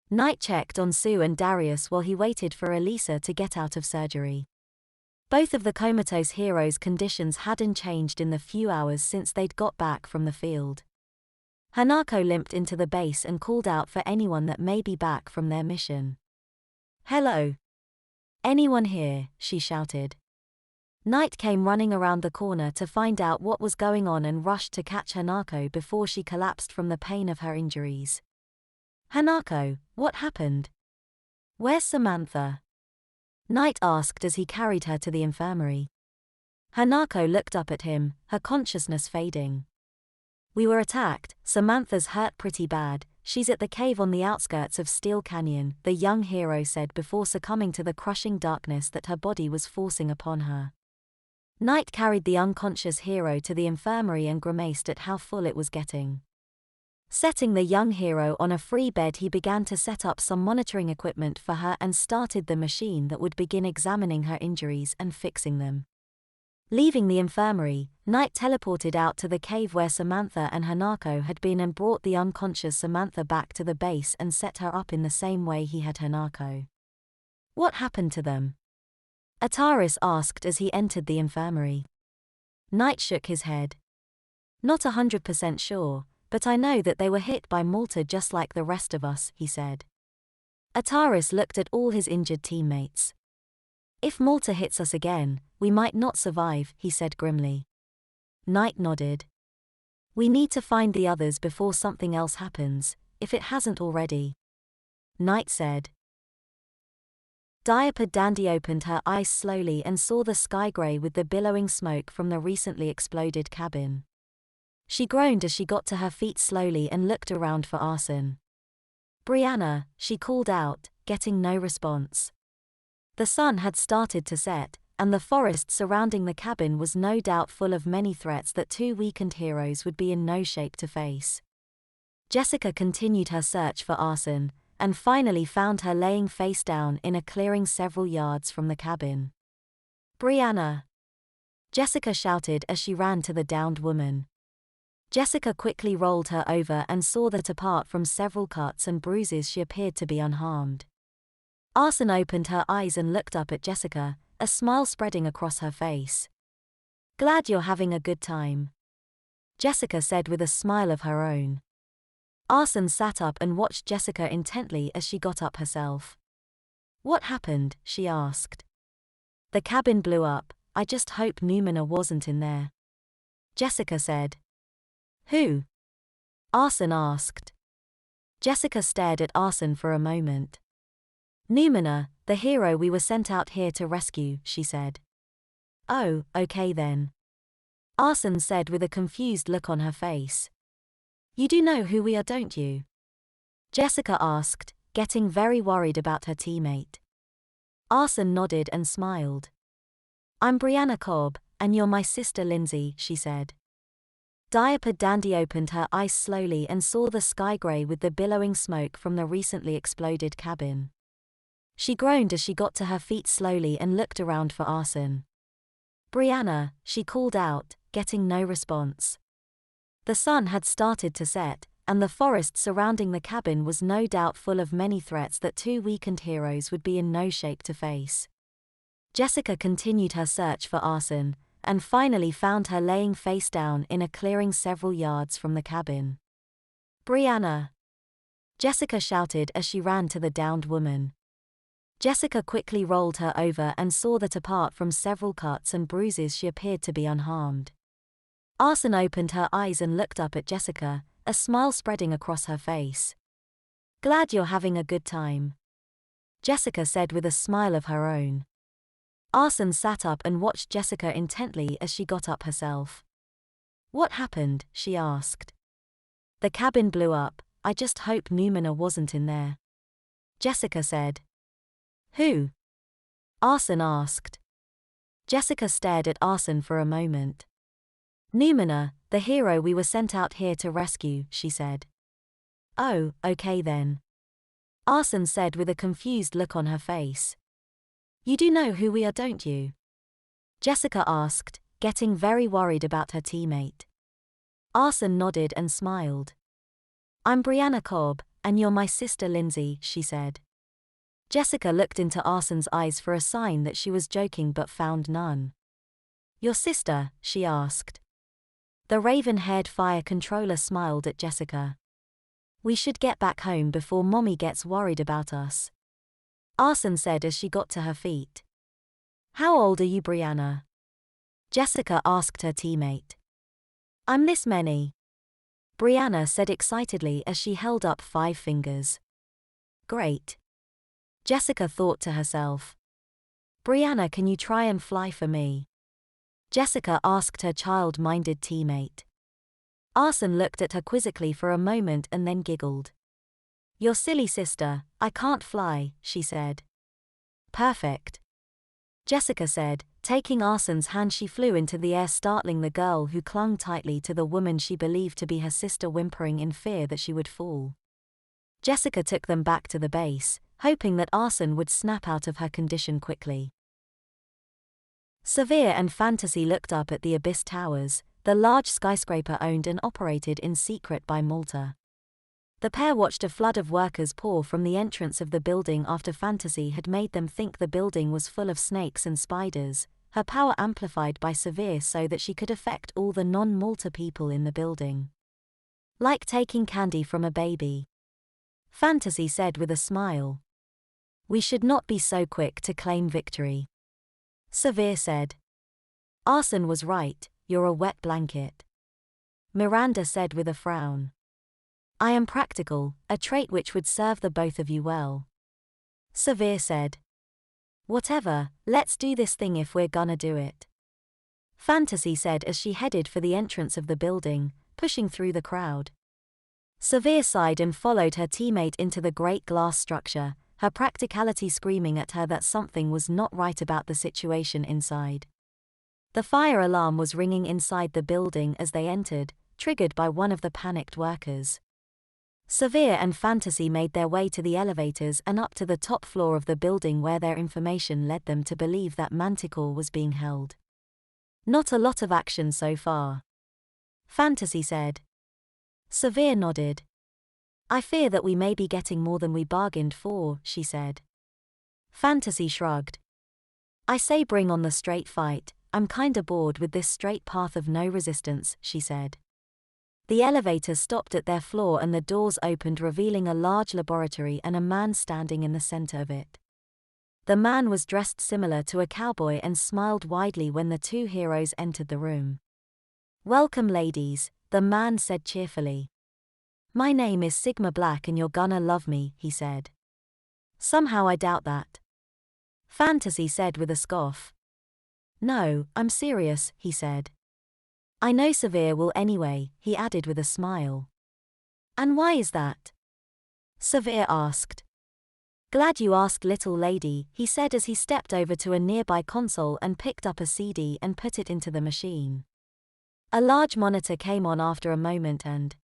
Knight checked on Sue and Darius while he waited for Elisa to get out of surgery. Both of the comatose heroes' conditions hadn't changed in the few hours since they'd got back from the field. Hanako limped into the base and called out for anyone that may be back from their mission. "Hello? Anyone here?" she shouted. Knight came running around the corner to find out what was going on and rushed to catch Hanako before she collapsed from the pain of her injuries. "Hanako, what happened? Where's Samantha?" Knight asked as he carried her to the infirmary. Hanako looked up at him, her consciousness fading. "We were attacked. Samantha's hurt pretty bad. She's at the cave on the outskirts of Steel Canyon," the young hero said before succumbing to the crushing darkness that her body was forcing upon her. Knight carried the unconscious hero to the infirmary and grimaced at how full it was getting. Setting the young hero on a free bed, he began to set up some monitoring equipment for her and started the machine that would begin examining her injuries and fixing them. Leaving the infirmary, Knight teleported out to the cave where Samantha and Hanako had been and brought the unconscious Samantha back to the base and set her up in the same way he had Hanako. "What happened to them?" Ataris asked as he entered the infirmary. Knight shook his head. "Not 100% sure, but I know that they were hit by Malta just like the rest of us," he said. Ataris looked at all his injured teammates. "If Malta hits us again, we might not survive," he said grimly. Knight nodded. "We need to find the others before something else happens, if it hasn't already," Knight said. Diaper Dandy opened her eyes slowly and saw the sky grey with the billowing smoke from the recently exploded cabin. She groaned as she got to her feet slowly and looked around for Arson. "Brianna," she called out, getting no response. The sun had started to set, and the forest surrounding the cabin was no doubt full of many threats that two weakened heroes would be in no shape to face. Jessica continued her search for Arson, and finally found her laying face down in a clearing several yards from the cabin. "Brianna!" Jessica shouted as she ran to the downed woman. Jessica quickly rolled her over and saw that apart from several cuts and bruises she appeared to be unharmed. Arson opened her eyes and looked up at Jessica, a smile spreading across her face. "Glad you're having a good time," Jessica said with a smile of her own. Arson sat up and watched Jessica intently as she got up herself. "What happened?" she asked. "The cabin blew up. I just hope Numina wasn't in there," Jessica said. "Who?" Arson asked. Jessica stared at Arson for a moment. "Numina, the hero we were sent out here to rescue," she said. "Oh, okay then," Arson said with a confused look on her face. "You do know who we are, don't you?" Jessica asked, getting very worried about her teammate. Arson nodded and smiled. "I'm Brianna Cobb, and you're my sister Lindsay," she said. Diaper Dandy opened her eyes slowly and saw the sky grey with the billowing smoke from the recently exploded cabin. She groaned as she got to her feet slowly and looked around for Arson. "Brianna," she called out, getting no response. The sun had started to set, and the forest surrounding the cabin was no doubt full of many threats that two weakened heroes would be in no shape to face. Jessica continued her search for Arson, and finally found her laying face down in a clearing several yards from the cabin. "Brianna!" Jessica shouted as she ran to the downed woman. Jessica quickly rolled her over and saw that apart from several cuts and bruises she appeared to be unharmed. Arson opened her eyes and looked up at Jessica, a smile spreading across her face. "Glad you're having a good time," Jessica said with a smile of her own. Arson sat up and watched Jessica intently as she got up herself. "What happened?" she asked. "The cabin blew up. I just hope Numina wasn't in there," Jessica said. "Who?" Arson asked. Jessica stared at Arson for a moment. "Numina, the hero we were sent out here to rescue," she said. "Oh, okay then," Arson said with a confused look on her face. "You do know who we are, don't you?" Jessica asked, getting very worried about her teammate. Arson nodded and smiled. "I'm Brianna Cobb, and you're my sister Lindsay, she said. Jessica looked into Arson's eyes for a sign that she was joking but found none. Your sister? She asked. The raven-haired fire controller smiled at Jessica. We should get back home before Mommy gets worried about us, Arson said as she got to her feet. How old are you, Brianna? Jessica asked her teammate. I'm this many, Brianna said excitedly as she held up 5 fingers. Great. Jessica thought to herself. Brianna, can you try and fly for me? Jessica asked her child-minded teammate. Arson looked at her quizzically for a moment and then giggled. Your silly sister, I can't fly, she said. Perfect, Jessica said. Taking Arson's hand, she flew into the air, startling the girl who clung tightly to the woman she believed to be her sister, whimpering in fear that she would fall. Jessica took them back to the base, hoping that Arson would snap out of her condition quickly. Severe and Fantasy looked up at the Abyss Towers, the large skyscraper owned and operated in secret by Malta. The pair watched a flood of workers pour from the entrance of the building after Fantasy had made them think the building was full of snakes and spiders, her power amplified by Severe so that she could affect all the non-Malta people in the building. Like taking candy from a baby, Fantasy said with a smile. We should not be so quick to claim victory, Severe said. Arson was right, you're a wet blanket, Miranda said with a frown. I am practical, a trait which would serve the both of you well, Severe said. Whatever, let's do this thing if we're gonna do it, Fantasy said as she headed for the entrance of the building, pushing through the crowd. Severe sighed and followed her teammate into the great glass structure, her practicality screaming at her that something was not right about the situation inside. The fire alarm was ringing inside the building as they entered, triggered by one of the panicked workers. Severe and Fantasy made their way to the elevators and up to the top floor of the building where their information led them to believe that Manticore was being held. Not a lot of action so far, Fantasy said. Severe nodded. I fear that we may be getting more than we bargained for, she said. Fantasy shrugged. I say bring on the straight fight, I'm kinda bored with this straight path of no resistance, she said. The elevator stopped at their floor and the doors opened, revealing a large laboratory and a man standing in the center of it. The man was dressed similar to a cowboy and smiled widely when the two heroes entered the room. Welcome, ladies, the man said cheerfully. My name is Sigma Black and you're gonna love me, he said. Somehow I doubt that, Fantasy said with a scoff. No, I'm serious, he said. I know Severe will anyway, he added with a smile. And why is that? Severe asked. Glad you asked, little lady, he said as he stepped over to a nearby console and picked up a CD and put it into the machine. A large monitor came on after a moment and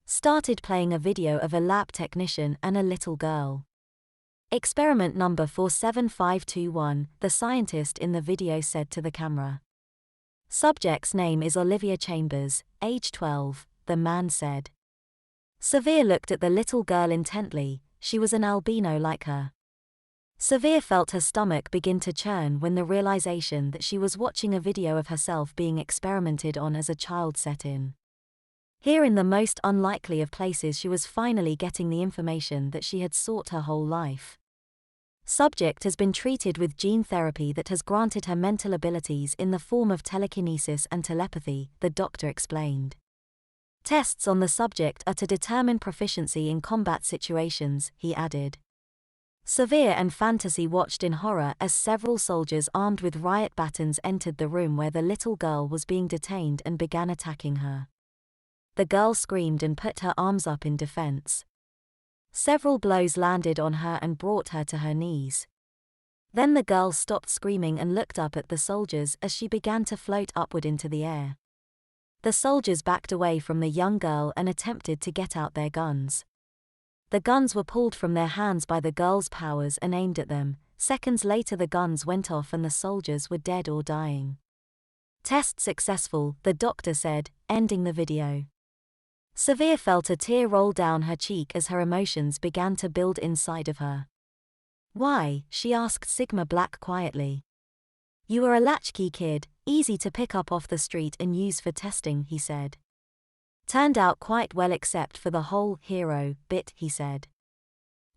started playing a video of a lab technician and a little girl. Experiment number 47521, the scientist in the video said to the camera. Subject's name is Olivia Chambers, age 12, the man said. Severe looked at the little girl intently, she was an albino like her. Severe felt her stomach begin to churn when the realization that she was watching a video of herself being experimented on as a child set in. Here in the most unlikely of places, she was finally getting the information that she had sought her whole life. Subject has been treated with gene therapy that has granted her mental abilities in the form of telekinesis and telepathy, the doctor explained. Tests on the subject are to determine proficiency in combat situations, he added. Severe and Fantasy watched in horror as several soldiers armed with riot batons entered the room where the little girl was being detained and began attacking her. The girl screamed and put her arms up in defense. Several blows landed on her and brought her to her knees. Then the girl stopped screaming and looked up at the soldiers as she began to float upward into the air. The soldiers backed away from the young girl and attempted to get out their guns. The guns were pulled from their hands by the girl's powers and aimed at them. Seconds later the guns went off and the soldiers were dead or dying. Test successful, the doctor said, ending the video. Severe felt a tear roll down her cheek as her emotions began to build inside of her. Why? She asked Sigma Black quietly. You are a latchkey kid, easy to pick up off the street and use for testing, he said. Turned out quite well except for the whole hero bit, he said.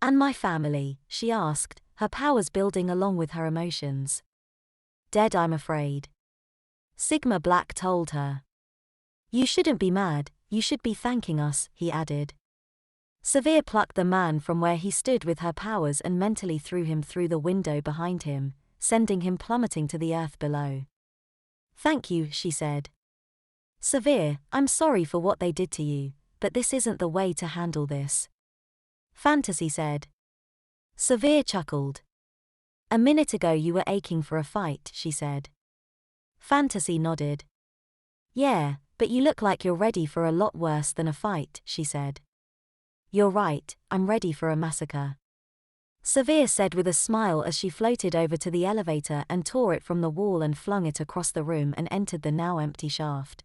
And my family? She asked, her powers building along with her emotions. Dead, I'm afraid. Sigma Black told her. You shouldn't be mad, you should be thanking us, he added. Severe plucked the man from where he stood with her powers and mentally threw him through the window behind him, sending him plummeting to the earth below. Thank you, she said. Severe, I'm sorry for what they did to you, but this isn't the way to handle this. Fantasy said. Severe chuckled. A minute ago you were aching for a fight, she said. Fantasy nodded. Yeah, but you look like you're ready for a lot worse than a fight, she said. You're right, I'm ready for a massacre. Severe said with a smile as she floated over to the elevator and tore it from the wall and flung it across the room and entered the now empty shaft.